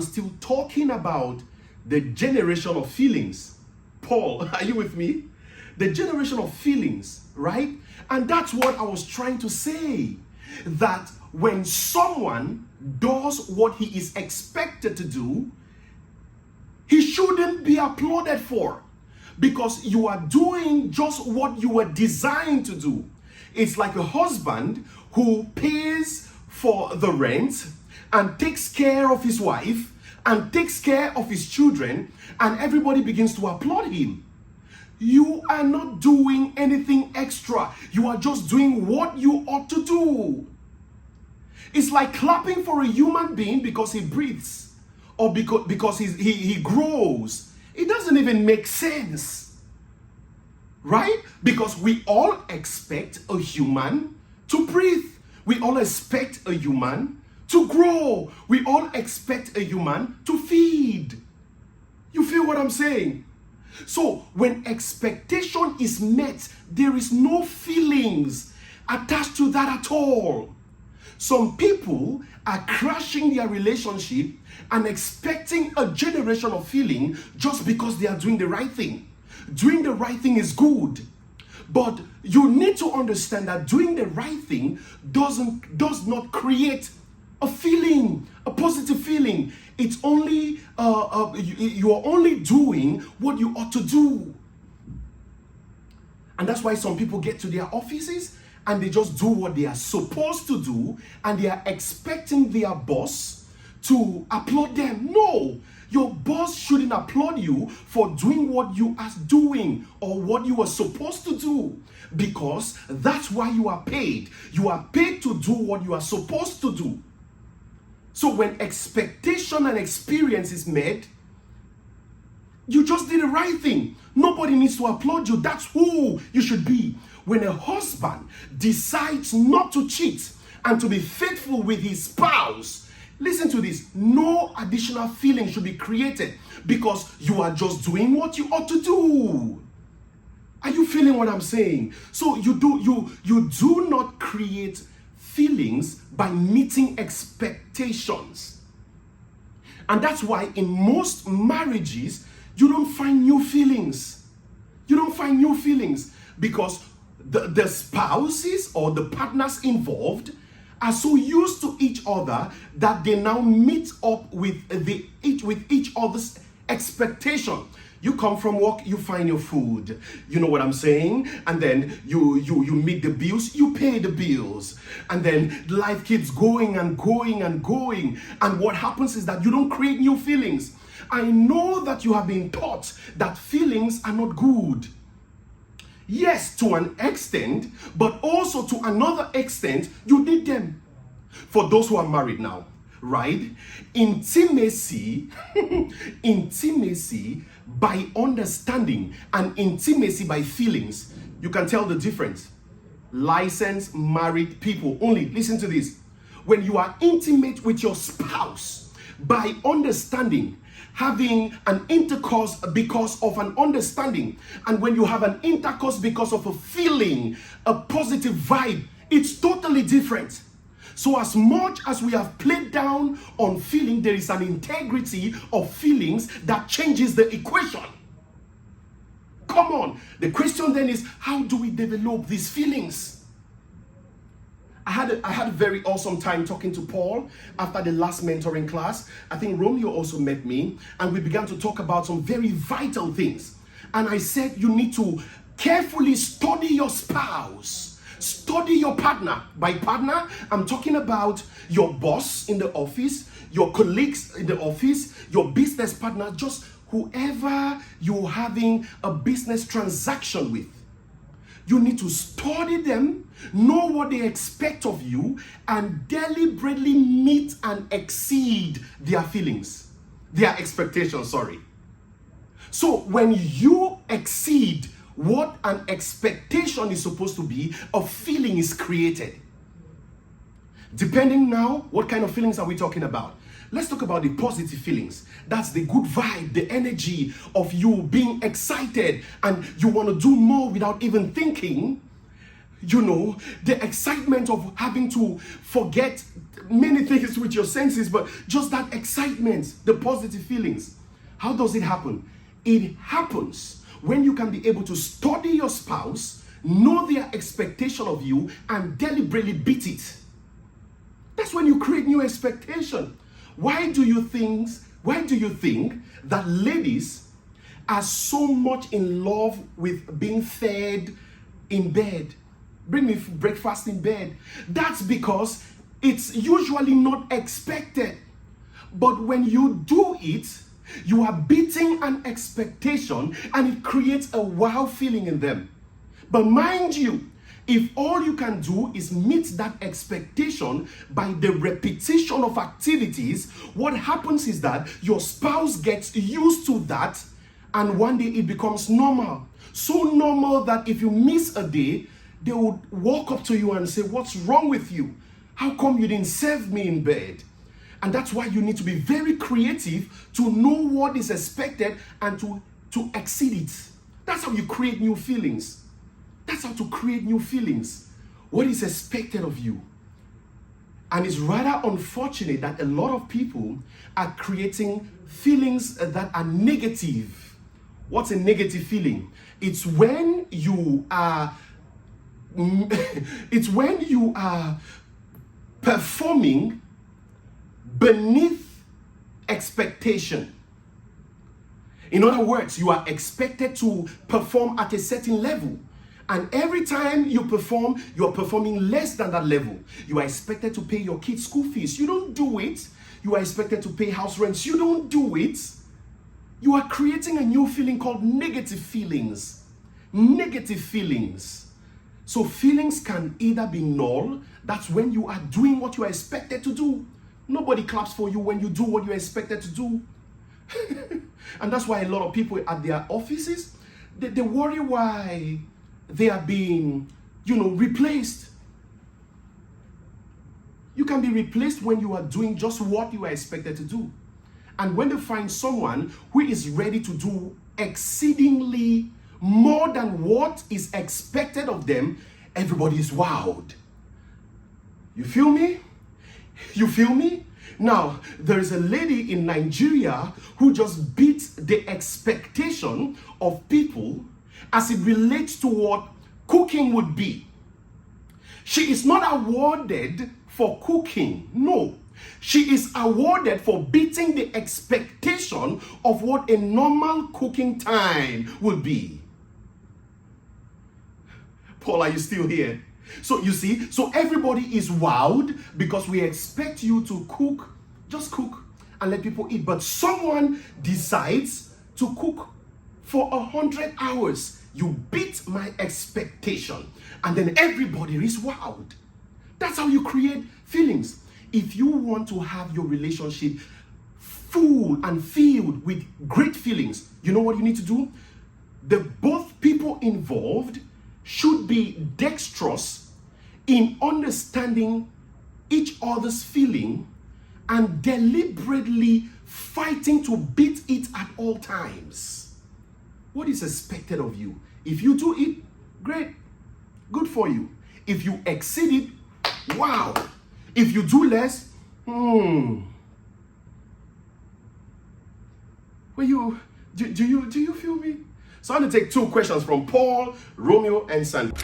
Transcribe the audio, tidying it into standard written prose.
still talking about the generation of feelings. Paul, are you with me? The generation of feelings, right? And that's what I was trying to say. That when someone does what he is expected to do, he shouldn't be applauded for, because you are doing just what you were designed to do. It's like a husband who pays for the rent and takes care of his wife and takes care of his children, and everybody begins to applaud him. You are not doing anything extra. You are just doing what you ought to do. It's like clapping for a human being because he breathes, or because he grows. It doesn't even make sense, right? Because we all expect a human to breathe. We all expect a human to grow. We all expect a human to feed. You feel what I'm saying? So when expectation is met, there is no feelings attached to that at all. Some people are crashing their relationship and expecting a generation of feeling just because they are doing the right thing. Doing the right thing is good, but you need to understand that doing the right thing does not create a feeling, a positive feeling. It's only you are only doing what you ought to do. And that's why some people get to their offices and they just do what they are supposed to do, and they are expecting their boss to applaud them. No, your boss shouldn't applaud you for doing what you are doing or what you are supposed to do, because that's why you are paid. You are paid to do what you are supposed to do. So when expectation and experience is met, you just did the right thing. Nobody needs to applaud you. That's who you should be. When a husband decides not to cheat and to be faithful with his spouse, listen to this, no additional feeling should be created, because you are just doing what you ought to do. Are you feeling what I'm saying? So you do not create feelings by meeting expectations. And that's why in most marriages, you don't find new feelings. You don't find new feelings because the spouses or the partners involved are so used to each other that they now meet up with each other's expectation. You come from work, you find your food. You know what I'm saying? And then you meet the bills, you pay the bills. And then life keeps going and going and going. And what happens is that you don't create new feelings. I know that you have been taught that feelings are not good. Yes, to an extent, but also to another extent, you need them. For those who are married now, right? Intimacy, intimacy by understanding and intimacy by feelings, you can tell the difference. Licensed married people only, listen to this. When you are intimate with your spouse by understanding, having an intercourse because of an understanding, and when you have an intercourse because of a feeling, a positive vibe, it's totally different. So as much as we have played down on feeling, there is an integrity of feelings that changes the equation. Come on. The question then is, how do we develop these feelings? I had a very awesome time talking to Paul after the last mentoring class. I think Romeo also met me, and we began to talk about some very vital things. And I said, you need to carefully study your spouse. Study your partner. By partner, I'm talking about your boss in the office, your colleagues in the office, your business partner, just whoever you're having a business transaction with. You need to study them, know what they expect of you, and deliberately meet and exceed their feelings, their expectations, sorry. So when you exceed what an expectation is supposed to be, a feeling is created. Depending now, what kind of feelings are we talking about? Let's talk about the positive feelings. That's the good vibe, the energy of you being excited and you want to do more without even thinking. You know, the excitement of having to forget many things with your senses, but just that excitement, the positive feelings. How does it happen? It happens when you can be able to study your spouse, know their expectation of you, and deliberately beat it. That's when you create new expectation. Why do you think that ladies are so much in love with being fed in bed? Bring me breakfast in bed. That's because it's usually not expected. But when you do it, you are beating an expectation and it creates a wow feeling in them. But mind you, if all you can do is meet that expectation by the repetition of activities, what happens is that your spouse gets used to that, and one day it becomes normal. So normal that if you miss a day, they would walk up to you and say, "What's wrong with you? How come you didn't serve me in bed?" And that's why you need to be very creative to know what is expected and to exceed it. That's how you create new feelings. That's how to create new feelings. What is expected of you? And it's rather unfortunate that a lot of people are creating feelings that are negative. What's a negative feeling? It's when you are performing beneath expectation. In other words, you are expected to perform at a certain level. And every time you perform, you're performing less than that level. You are expected to pay your kids' school fees. You don't do it. You are expected to pay house rents. You don't do it. You are creating a new feeling called negative feelings. Negative feelings. So feelings can either be null, that's when you are doing what you are expected to do. Nobody claps for you when you do what you're expected to do. And that's why a lot of people at their offices, they worry why they are being, replaced. You can be replaced when you are doing just what you are expected to do. And when they find someone who is ready to do exceedingly more than what is expected of them, everybody is wowed. You feel me? You feel me? Now, there is a lady in Nigeria who just beat the expectation of people as it relates to what cooking would be. She is not awarded for cooking. No. She is awarded for beating the expectation of what a normal cooking time would be. Paul, are you still here? So you see, so everybody is wowed because we expect you to cook, just cook and let people eat. But someone decides to cook for 100 hours. You beat my expectation. And then everybody is wowed. That's how you create feelings. If you want to have your relationship full and filled with great feelings, you know what you need to do? Both people involved should be dexterous in understanding each other's feeling and deliberately fighting to beat it at all times. What is expected of you? If you do it, great, good for you. If you exceed it, wow. If you do less, do you feel me? So I'm going to take two questions from Paul, Romeo, and Sandy.